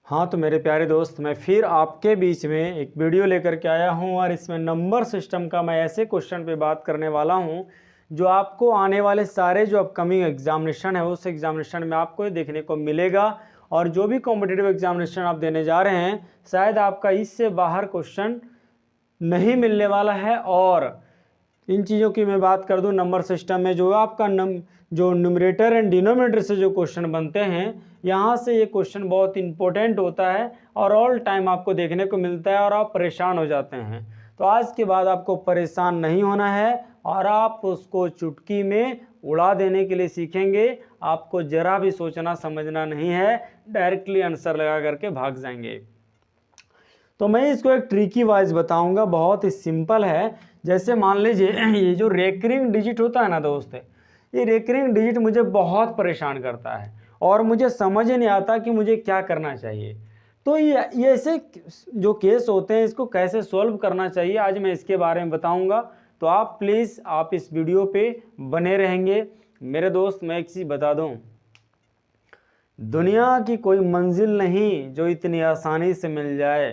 हाँ तो मेरे प्यारे दोस्त, मैं फिर आपके बीच में एक वीडियो लेकर के आया हूँ और इसमें नंबर सिस्टम का मैं ऐसे क्वेश्चन पे बात करने वाला हूँ जो आपको आने वाले सारे जो अपकमिंग एग्जामिनेशन है उस एग्जामिनेशन में आपको ये देखने को मिलेगा। और जो भी कॉम्पिटिटिव एग्जामिनेशन आप देने जा रहे हैं शायद आपका इससे बाहर क्वेश्चन नहीं मिलने वाला है। और इन चीज़ों की मैं बात कर दूं, नंबर सिस्टम में जो आपका जो न्यूमरेटर एंड डिनोमिनेटर से जो क्वेश्चन बनते हैं, यहाँ से ये क्वेश्चन बहुत इंपॉर्टेंट होता है और ऑल टाइम आपको देखने को मिलता है और आप परेशान हो जाते हैं। तो आज के बाद आपको परेशान नहीं होना है और आप उसको चुटकी में उड़ा देने के लिए सीखेंगे। आपको ज़रा भी सोचना समझना नहीं है, डायरेक्टली आंसर लगा करके भाग जाएंगे। तो मैं इसको एक ट्रिकी वाइज बताऊंगा, बहुत ही सिंपल है। जैसे मान लीजिए ये जो रेकरिंग डिजिट होता है ना दोस्त, ये रेकरिंग डिजिट मुझे बहुत परेशान करता है और मुझे समझ ही नहीं आता कि मुझे क्या करना चाहिए। तो ये ऐसे जो केस होते हैं इसको कैसे सॉल्व करना चाहिए, आज मैं इसके बारे में बताऊंगा। तो आप प्लीज़ आप इस वीडियो पे बने रहेंगे। मेरे दोस्त, मैं एक चीज़ बता दूं, दुनिया की कोई मंजिल नहीं जो इतनी आसानी से मिल जाए।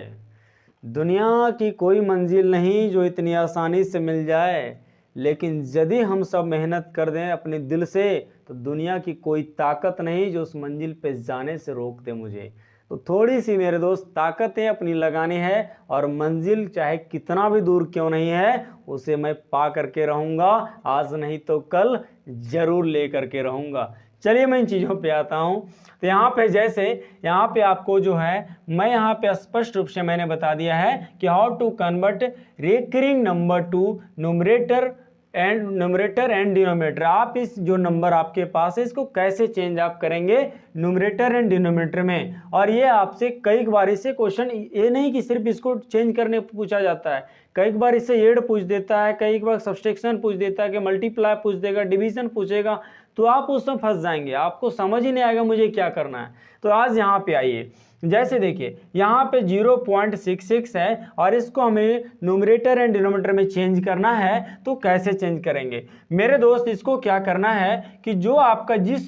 दुनिया की कोई मंजिल नहीं जो इतनी आसानी से मिल जाए, लेकिन यदि हम सब मेहनत कर दें अपने दिल से तो दुनिया की कोई ताकत नहीं जो उस मंजिल पे जाने से रोक दे मुझे। तो थोड़ी सी मेरे दोस्त ताकतें अपनी लगानी है और मंजिल चाहे कितना भी दूर क्यों नहीं है उसे मैं पा करके रहूँगा, आज नहीं तो कल ज़रूर ले करके रहूँगा। चलिए मैं इन चीज़ों पे आता हूँ। तो यहाँ पे जैसे यहाँ पे आपको जो है मैं यहाँ पे स्पष्ट रूप से मैंने बता दिया है कि how to convert recurring number to numerator and denominator. आप इस जो नंबर आपके पास है इसको कैसे चेंज आप करेंगे न्यूमरेटर एंड डिनोमिनेटर में। और ये आपसे कई बार इससे क्वेश्चन ये नहीं कि सिर्फ इसको चेंज करने पूछा जाता है, कई बार इससे ऐड पूछ देता है, कई बार सब्सट्रैक्शन पूछ देता है, कि मल्टीप्लाई पूछ देगा, डिवीजन पूछेगा। तो आप उसमें फंस जाएंगे, आपको समझ ही नहीं आएगा मुझे क्या करना है। तो आज यहाँ पे आइए, जैसे देखिए यहाँ पे 0.66 है और इसको हमें न्यूमरेटर एंड डिनोमिनेटर में चेंज करना है। तो कैसे चेंज करेंगे मेरे दोस्त, इसको क्या करना है कि जो आपका जिस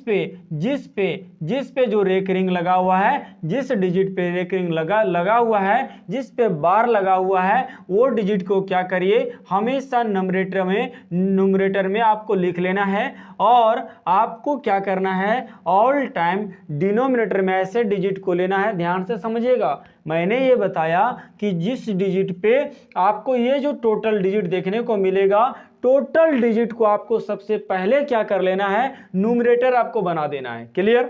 पे जो रेकरिंग लगा हुआ है, जिस डिजिट पे रेकरिंग लगा हुआ है, जिस पे बार लगा हुआ है, वो डिजिट को क्या करिए हमेशा न्यूमरेटर में आपको लिख लेना है। और आपको क्या करना है ऑल टाइम डिनोमिनेटर में ऐसे डिजिट को लेना है। ध्यान से समझिएगा, मैंने ये बताया कि जिस डिजिट पे आपको ये जो टोटल डिजिट देखने को मिलेगा, टोटल डिजिट को आपको सबसे पहले क्या कर लेना है न्यूमरेटर आपको बना देना है। क्लियर?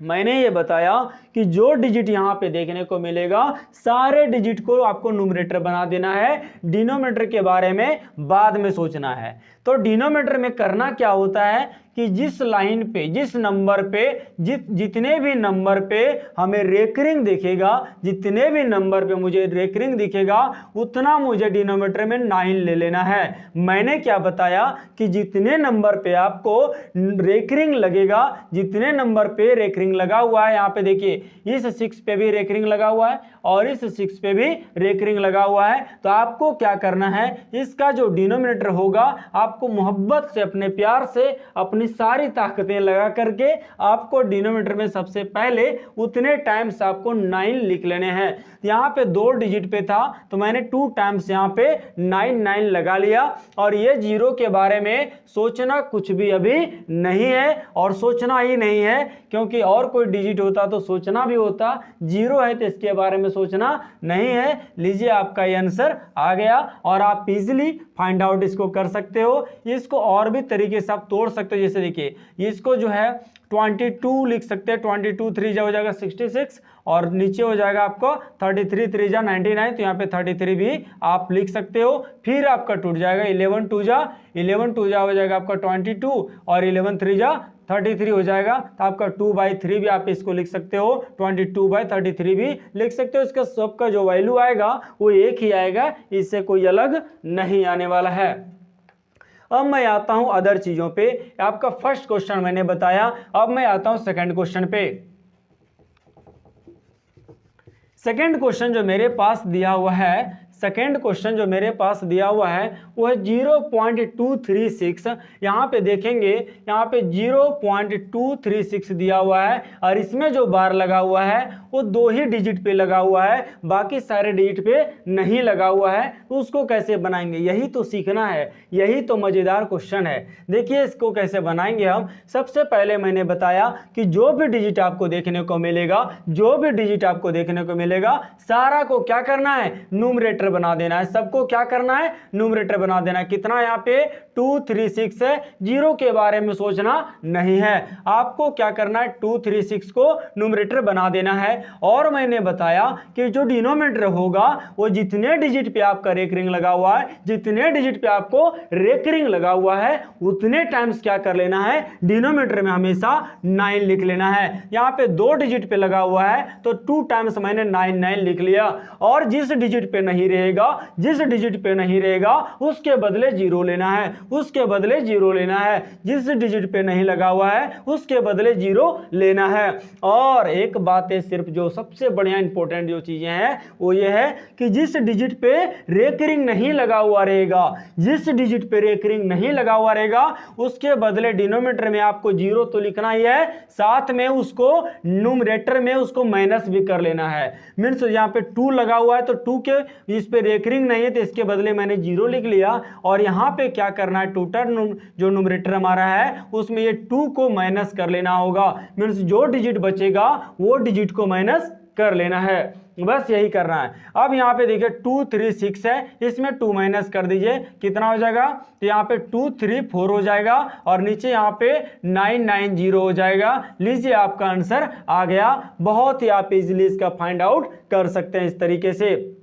मैंने ये बताया कि जो डिजिट यहाँ पे देखने को मिलेगा सारे डिजिट को आपको न्यूमरेटर बना देना है, डिनोमिनेटर के बारे में बाद में सोचना है। तो डिनोमिनेटर में करना क्या होता है कि जिस लाइन पे, जिस नंबर पे, जितने भी नंबर पे हमें रेकरिंग दिखेगा, जितने भी नंबर पे मुझे रेकरिंग दिखेगा उतना मुझे डिनोमिनेटर में 9 ले लेना है। मैंने क्या बताया कि जितने नंबर पे आपको रेकरिंग लगेगा, जितने नंबर पे रेकरिंग लगा हुआ है, यहाँ पे देखिए इस 6 पे भी रेकरिंग लगा हुआ है और इस 6 पे भी रेकरिंग लगा हुआ है। तो आपको क्या करना है, इसका जो डिनोमिनेटर होगा आपको मोहब्बत से, अपने प्यार से, अपनी सारी ताकतें लगा करके आपको डिनोमिनेटर में सबसे पहले उतने टाइम्स आपको 9 लिख लेने हैं। यहाँ पे 2 डिजिट पे था तो मैंने 2 टाइम्स यहाँ पे 9 लगा लिया। और ये 0 के बारे में सोचना कुछ भी अभी नहीं है और सोचना ही नहीं है, क्योंकि और कोई डिजिट होता तो सोचना भी होता, 0 है तो इसके बारे में सोचना नहीं है। लीजिए आपका ये आंसर आ गया और आप इजीली फाइंड आउट इसको कर सकते हो। इसको और भी तरीके से आप तोड़ सकते हो। जैसे देखिए इसको जो है 22 लिख सकते हैं, 22 3 हो जाएगा 66 और नीचे हो जाएगा आपको 33 3 99। तो यहाँ पे 33 भी आप लिख सकते हो। फिर आपका टूट जाएगा 11 2 हो जाएगा आपका 22 और 11 3 33 हो जाएगा। तो आपका 2/3 भी आप इसको लिख सकते हो, 22/33 भी लिख सकते हो। इसका सबका जो वैल्यू आएगा वो एक ही आएगा, इससे कोई अलग नहीं आने वाला है। अब मैं आता हूं अदर चीजों पे। आपका फर्स्ट क्वेश्चन मैंने बताया, अब मैं आता हूं सेकंड क्वेश्चन पे। सेकंड क्वेश्चन जो मेरे पास दिया हुआ है, सेकेंड क्वेश्चन जो मेरे पास दिया हुआ है वो है 0.236। यहाँ पे देखेंगे, यहाँ पे 0.236 दिया हुआ है और इसमें जो बार लगा हुआ है वो 2 ही डिजिट पे लगा हुआ है, बाकी सारे डिजिट पे नहीं लगा हुआ है। तो उसको कैसे बनाएंगे, यही तो सीखना है, यही तो मजेदार क्वेश्चन है। देखिए इसको कैसे बनाएंगे हम। सबसे पहले मैंने बताया कि जो भी डिजिट आपको देखने को मिलेगा, जो भी डिजिट आपको देखने को मिलेगा, सारा को क्या करना है, न्यूमरेटर बना देना है। सबको क्या करना है, न्यूमरेटर बना देना है। कितना यहाँ पे 236 है, जीरो के बारे में सोचना नहीं है, आपको क्या करना है 236 को न्यूमरेटर बना देना है। और मैंने बताया कि जो डिनोमिनेटर होगा वो जितने डिजिट पे आपका रेकरिंग लगा हुआ है, जितने डिजिट पे आपको रेकरिंग लगा हुआ है उतने टाइम्स क्या कर लेना है, डिनोमिनेटर में हमेशा 9 लिख लेना है। यहाँ पे 2 डिजिट पे लगा हुआ है तो 2 टाइम्स मैंने 9 लिख लिया। और जिस डिजिट पे नहीं रहेगा, जिस डिजिट पे नहीं रहेगा उसके बदले 0 लेना है, उसके बदले 0 लेना है। जिस डिजिट पे नहीं लगा हुआ है उसके बदले 0 लेना है। और एक बात है सिर्फ, जो सबसे बढ़िया इंपॉर्टेंट जो चीजें हैं वो ये है कि जिस डिजिट पे रेकरिंग नहीं लगा हुआ रहेगा, जिस डिजिट पे रेकरिंग नहीं लगा हुआ रहेगा उसके बदले डिनोमिनेटर में आपको 0 तो लिखना ही है, साथ में उसको न्यूमरेटर में उसको माइनस भी कर लेना है। मीन्स यहाँ पे 2 लगा हुआ है तो 2 के इस पे रेकरिंग नहीं है तो इसके बदले मैंने 0 लिख लिया। और यहाँ पे क्या करना है, टोटल जो न्यूमरेटर हमारा है उसमें ये 2 को माइनस कर लेना होगा। मीन्स जो डिजिट बचेगा वो डिजिट को माइनस कर लेना है, बस यही करना है। अब यहाँ पे देखिए 236 है, इसमें 2 माइनस कर दीजिए, कितना हो जाएगा, तो यहाँ पे 234 हो जाएगा और नीचे यहाँ पे 990 हो जाएगा। लीजिए आपका आंसर आ गया। बहुत ही आप इजीली इसका फाइंड आउट कर सकते हैं इस तरीके से।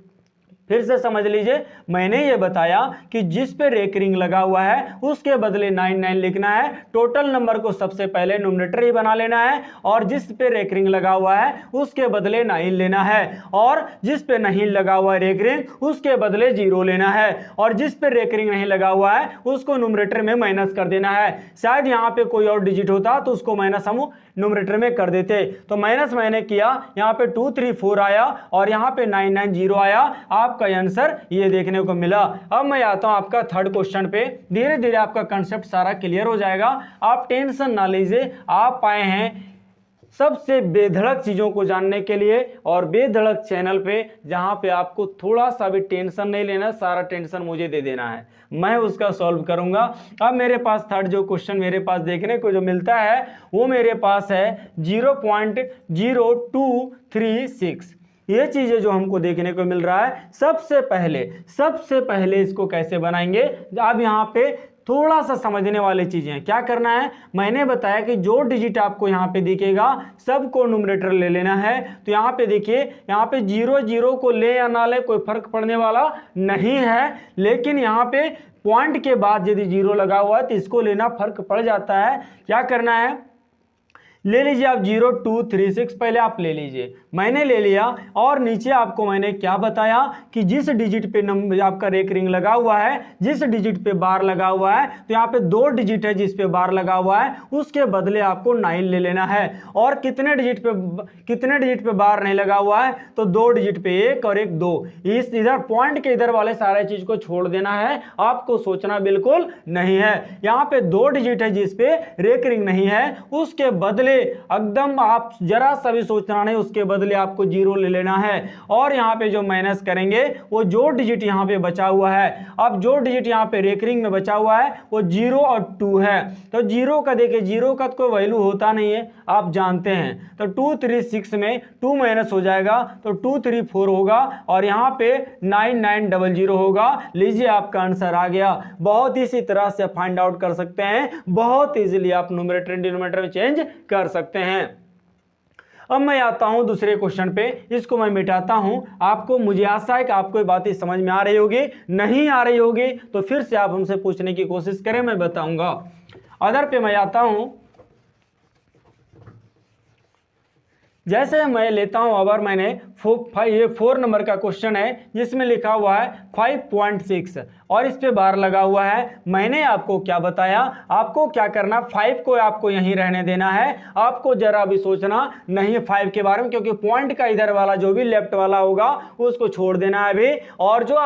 फिर से समझ लीजिए, मैंने ये बताया कि जिस पे रेकरिंग लगा हुआ है उसके बदले 99 लिखना है, टोटल नंबर को सबसे पहले न्यूमरेटर ही बना लेना है, और जिस पे रेकरिंग लगा हुआ है उसके बदले 9 लेना है, और जिस पे नहीं लगा हुआ है रेकरिंग उसके बदले 0 लेना है, और जिस पे रेकरिंग नहीं लगा हुआ है उसको न्यूमरेटर में माइनस कर देना है। शायद यहाँ पे कोई और डिजिट होता तो उसको माइनस हम न्यूमरेटर में कर देते, तो माइनस मैंने किया, यहाँ पे 234 आया और यहाँ पे 990 आया। आपका आंसर ये देखने को मिला। अब मैं आता हूं आपका थर्ड क्वेश्चन पे। धीरे धीरे आपका कंसेप्ट सारा क्लियर हो जाएगा, आप टेंशन ना लीजिए। आप आए हैं सबसे बेधड़क चीज़ों को जानने के लिए और बेधड़क चैनल पे, जहां पे आपको थोड़ा सा भी टेंशन नहीं लेना, सारा टेंशन मुझे दे देना है, मैं उसका सॉल्व करूंगा। अब मेरे पास थर्ड जो क्वेश्चन मेरे पास देखने को जो मिलता है वो मेरे पास है 0.0236। ये चीजें जो हमको देखने को मिल रहा है, सबसे पहले इसको कैसे बनाएंगे। अब यहाँ पे थोड़ा सा समझने वाली चीजें हैं। क्या करना है, मैंने बताया कि जो डिजिट आपको यहाँ पे दिखेगा सबको न्यूमरेटर ले लेना है। तो यहाँ पे देखिए, यहाँ पे 0 को ले या ना ले कोई फर्क पड़ने वाला नहीं है, लेकिन यहाँ पे पॉइंट के बाद यदि 0 लगा हुआ है तो इसको लेना फर्क पड़ जाता है। क्या करना है, ले लीजिए आप 0236 पहले आप ले लीजिए, मैंने ले लिया। और नीचे आपको मैंने क्या बताया कि जिस डिजिट पे नंबर आपका रेकरिंग लगा हुआ है, जिस डिजिट पे बार लगा हुआ है, तो यहाँ पे 2 डिजिट है जिस पे बार लगा हुआ है, उसके बदले आपको 9 ले लेना है। और कितने डिजिट पे बार नहीं लगा हुआ है, तो 2 डिजिट पे 1 और 1 2। इस इधर पॉइंट के इधर वाले सारे चीज को छोड़ देना है, आपको सोचना बिल्कुल नहीं है। यहाँ पे 2 डिजिट है जिस पे रेकरिंग नहीं है, उसके बदले एकदम आप जरा सा भी सोचना नहीं, उसके बदले आपको 0 ले लेना है। और यहाँ पे जो माइनस करेंगे वो जो डिजिट यहाँ पे बचा हुआ है, अब जो डिजिट यहाँ पे रेकरिंग में बचा हुआ है वो 0 और 2 है। तो 0 का देखिए, 0 का कोई वैल्यू होता नहीं है, आप जानते हैं। तो 236 में 2 माइनस हो जाएगा तो 234 होगा और यहाँ पे 9900 होगा। लीजिए आपका आंसर आ गया। बहुत इसी तरह से फाइंड आउट कर सकते हैं, बहुत इजीली आप न्यूमरेटर डिनोमिनेटर में चेंज कर सकते हैं। अब मैं आता हूं दूसरे क्वेश्चन पे, इसको मैं मिटाता हूं। आपको, मुझे आशा है कि आपको ये बातें समझ में आ रही होगी, नहीं आ रही होगी तो फिर से आप हमसे पूछने की कोशिश करें, मैं बताऊंगा। अदर पे मैं आता हूं, जैसे मैं लेता हूं, अगर मैंने ये 4 नंबर का क्वेश्चन है जिसमें लिखा हुआ है 5.6 और इस पे बार लगा हुआ है। मैंने आपको क्या बताया, आपको क्या करना, 5 को आपको यहीं रहने देना है, आपको जरा भी सोचना नहीं है 5 के बारे में, क्योंकि पॉइंट का इधर वाला जो भी लेफ्ट वाला होगा उसको छोड़ देना है अभी, और जो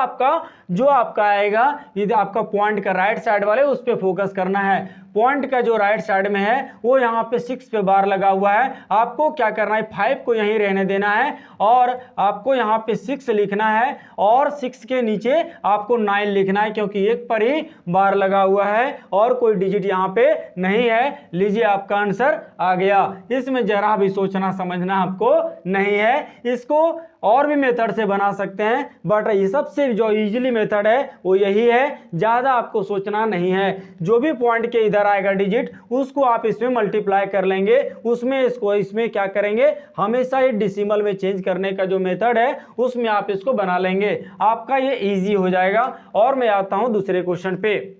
आपका आएगा इधर आपका पॉइंट का राइट साइड वाले उस पर फोकस करना है। पॉइंट का जो राइट साइड में है वो यहाँ पे 6 पे बार लगा हुआ है, आपको क्या करना है 5 को यहीं रहने देना है और आपको यहाँ पे 6 लिखना है और 6 के नीचे आपको 9 लिखना है, क्योंकि एक पर ही बार लगा हुआ है और कोई डिजिट यहाँ पे नहीं है। लीजिए आपका आंसर आ गया। इसमें जरा भी सोचना समझना आपको नहीं है, इसको और भी मेथड से बना सकते हैं, बट ये सबसे जो इजीली मेथड है वो यही है, ज़्यादा आपको सोचना नहीं है। जो भी पॉइंट के इधर आएगा डिजिट उसको आप इसमें मल्टीप्लाई कर लेंगे, उसमें इसमें क्या करेंगे, हमेशा ये डिसिमल में चेंज करने का जो मेथड है उसमें आप इसको बना लेंगे, आपका ये इजी हो जाएगा। और मैं आता हूं दूसरे क्वेश्चन पे।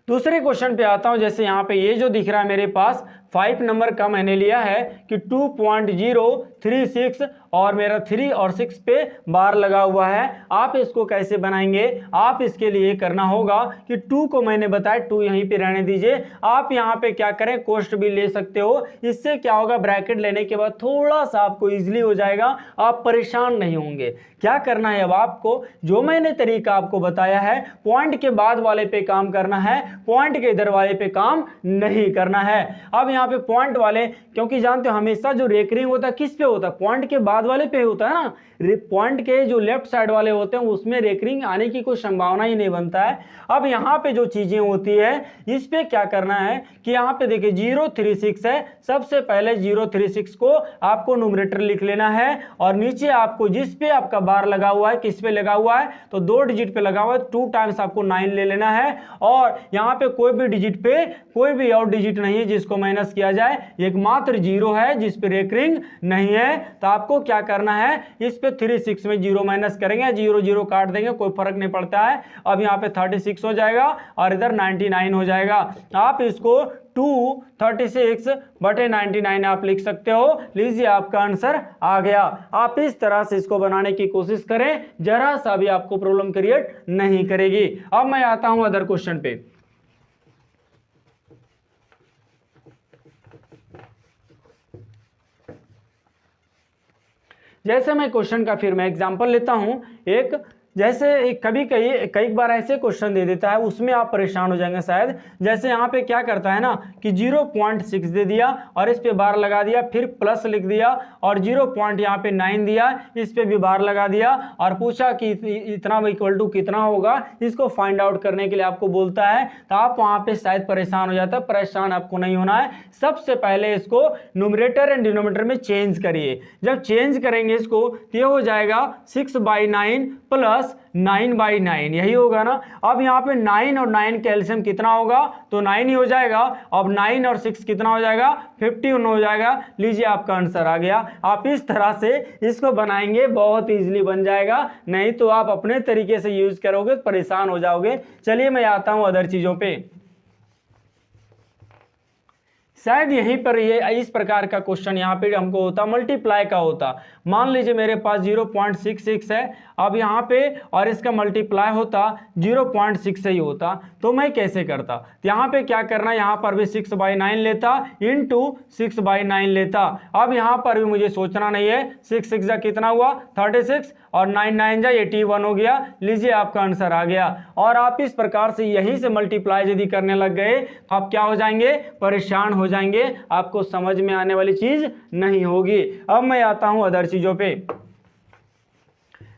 दूसरे क्वेश्चन पे आता हूं। जैसे यहां पे ये जो दिख रहा है मेरे पास 5 नंबर का मैंने लिया है कि 2.036 और मेरा 3 और 6 पे बार लगा हुआ है। आप इसको कैसे बनाएंगे, आप इसके लिए करना होगा कि 2 को मैंने बताया 2 यहीं पे रहने दीजिए। आप यहाँ पे क्या करें, कोष्ट भी ले सकते हो, इससे क्या होगा ब्रैकेट लेने के बाद थोड़ा सा आपको इजीली हो जाएगा, आप परेशान नहीं होंगे। क्या करना है अब आपको, जो मैंने तरीका आपको बताया है, पॉइंट के बाद वाले पे काम करना है, पॉइंट के इधर वाले पे काम नहीं करना है। अब यहाँ पे पॉइंट वाले, क्योंकि जानते हो हमेशा जो रेकरिंग होता है किस पे होता है, पॉइंट के बाद वाले पे होता है ना। पॉइंट के जो लेफ्ट साइड वाले होते हैं उसमें रेकरिंग आने की कोई संभावना ही नहीं बनता है। अब यहाँ पे जो चीजें होती है इस पे क्या करना है कि यहाँ पे देखिए 036 है, सबसे पहले 036 को आपको न्यूमरेटर लिख लेना है और नीचे आपको जिस पे आपका बार लगा हुआ है, किस पे लगा हुआ है, तो 2 डिजिट पे लगा हुआ है, 2 टाइम्स आपको 9 ले लेना है और यहाँ पे कोई भी डिजिट पे कोई भी और डिजिट नहीं है जिसको माइनस किया जाए, एकमात्र 0 है जिस पे रेकरिंग नहीं है। तो आपको क्या करना है, इस पे 36 में 0 माइनस करेंगे, 0 0 काट देंगे, कोई फर्क नहीं पड़ता है। अब यहाँ पे 36 हो जाएगा और इधर 99 हो जाएगा। आप इसको 236/99 आप लिख सकते हो। लीजिए आपका आंसर आ गया। आप इस तरह से इसको बनाने की कोशिश करें, जरा सा भी आपको प्रॉब्लम क्रिएट नहीं करेगी। अब मैं आता हूं अदर क्वेश्चन पे। जैसे मैं क्वेश्चन का फिर मैं एग्जांपल लेता हूं एक, जैसे कई बार ऐसे क्वेश्चन दे देता है उसमें आप परेशान हो जाएंगे शायद। जैसे यहाँ पे क्या करता है ना कि 0.6 दे दिया और इस पे बार लगा दिया, फिर प्लस लिख दिया और 0. यहाँ पे 9 दिया, इस पे भी बार लगा दिया और पूछा कि इतना इक्वल टू कितना होगा, इसको फाइंड आउट करने के लिए आपको बोलता है। तो आप वहाँ पे शायद परेशान हो जाता है, परेशान आपको नहीं होना है। सबसे पहले इसको न्यूमरेटर एंड डिनोमिनेटर में चेंज करिए। जब चेंज करेंगे इसको तो ये हो जाएगा 6/9 प्लस 9/9, यही होगा ना। अब यहाँ पे 9 और 9 कैल्शियम कितना होगा, तो 9 ही हो जाएगा। अब 9 और 6 कितना हो जाएगा, 51 हो जाएगा। लीजिए आपका आंसर आ गया। आप इस तरह से इसको बनाएंगे, बहुत इजीली बन जाएगा, नहीं तो आप अपने तरीके से यूज करोगे तो परेशान हो जाओगे। चलिए मैं आता हूं अदर चीजों पे। शायद यहीं पर ये इस प्रकार का क्वेश्चन यहाँ पे हमको होता, मल्टीप्लाई का होता। मान लीजिए मेरे पास 0.66 है, अब यहाँ पे और इसका मल्टीप्लाई होता 0.6 से ही होता, तो मैं कैसे करता। तो यहाँ पे क्या करना, यहाँ पर भी 6/9 लेता इंटू 6/9 लेता। अब यहाँ पर भी मुझे सोचना नहीं है, 6 6 जा कितना हुआ 36 और 9 9 जा 81 हो गया। लीजिए आपका आंसर आ गया। और आप इस प्रकार से यहीं से मल्टीप्लाई यदि करने लग गए तो आप क्या हो जाएंगे, परेशान हो जाएंगे, आपको समझ में आने वाली चीज नहीं होगी। अब मैं आता हूं अदर चीजों पे।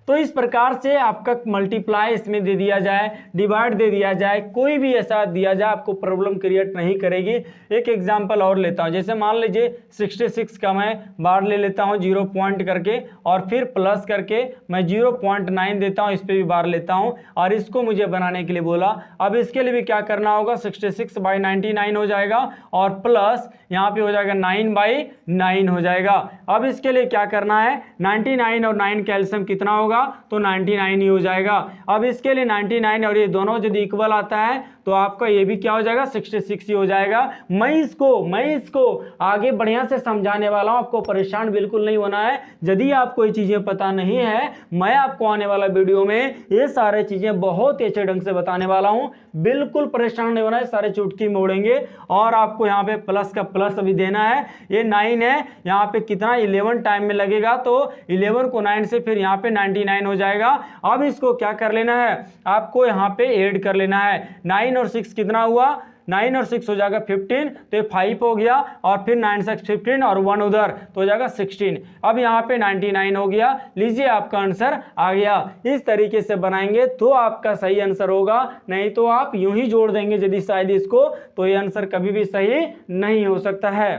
तो इस प्रकार से आपका मल्टीप्लाई इसमें दे दिया जाए, डिवाइड दे दिया जाए, कोई भी ऐसा दिया जाए, आपको प्रॉब्लम क्रिएट नहीं करेगी। एक एग्जांपल और लेता हूं, जैसे मान लीजिए 66 का मैं बार ले लेता हूं 0 पॉइंट करके और फिर प्लस करके मैं 0.9 देता हूं, इस पर भी बार लेता हूं और इसको मुझे बनाने के लिए बोला। अब इसके लिए भी क्या करना होगा, 66/99 हो जाएगा और प्लस यहाँ पे हो जाएगा 9/9 हो जाएगा। अब इसके लिए क्या करना है, 99 और 9 कैल्शियम कितना होगा, होगा तो 99 ही हो जाएगा। अब इसके लिए 99 और ये दोनों यदि इक्वल आता है तो आपका ये भी क्या हो जाएगा 66 ही हो जाएगा। मैं इसको आगे बढ़िया से समझाने वाला हूं, आपको परेशान बिल्कुल नहीं होना है। यदि आपको ये चीजें पता नहीं है, मैं आपको आने वाला वीडियो में ये सारे चीजें बहुत ही अच्छे ढंग से बताने वाला हूं, बिल्कुल परेशान नहीं होना है, सारे चुटकी मोड़ेंगे। और आपको यहाँ पे प्लस का प्लस अभी देना है, ये 9 है, यहाँ पे कितना 11 टाइम में लगेगा, तो 11 को 9 से फिर यहाँ पे 99 हो जाएगा। अब इसको क्या कर लेना है, आपको यहाँ पे ऐड कर लेना है। 9 और 6 कितना हुआ, 9 और 6 हो जाएगा 15, तो ये 5 हो गया, और फिर 9 6 15 और 1 उधर तो हो जाएगा 16। अब यहाँ पे 99 हो गया। लीजिए आपका आंसर आ गया। इस तरीके से बनाएंगे तो आपका सही आंसर होगा, नहीं तो आप यूं ही जोड़ देंगे यदि शायद इसको, तो ये आंसर कभी भी सही नहीं हो सकता है।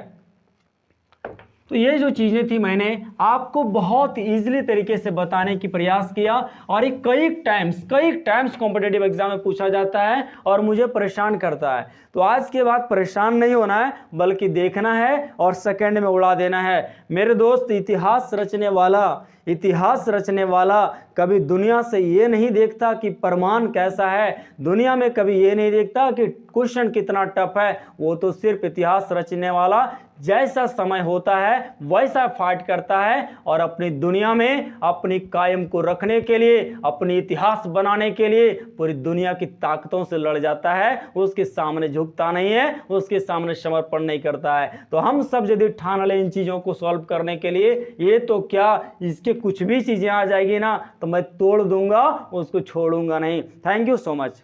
तो ये जो चीज़ें थी मैंने आपको बहुत इजीली तरीके से बताने की प्रयास किया, और ये कई टाइम्स कॉम्पिटिटिव एग्जाम में पूछा जाता है और मुझे परेशान करता है। तो आज के बाद परेशान नहीं होना है, बल्कि देखना है और सेकंड में उड़ा देना है। मेरे दोस्त, इतिहास रचने वाला कभी दुनिया से ये नहीं देखता कि प्रमाण कैसा है, दुनिया में कभी ये नहीं देखता कि क्वेश्चन कितना टफ है। वो तो सिर्फ इतिहास रचने वाला जैसा समय होता है वैसा फाइट करता है, और अपनी दुनिया में अपनी कायम को रखने के लिए, अपनी इतिहास बनाने के लिए पूरी दुनिया की ताकतों से लड़ जाता है। उसके सामने झुकता नहीं है, उसके सामने समर्पण नहीं करता है। तो हम सब यदि ठान ले इन चीज़ों को सॉल्व करने के लिए, ये तो क्या इसके कुछ भी चीज़ें आ जाएगी ना, तो मैं तोड़ दूंगा, उसको छोड़ूंगा नहीं। Thank you so much.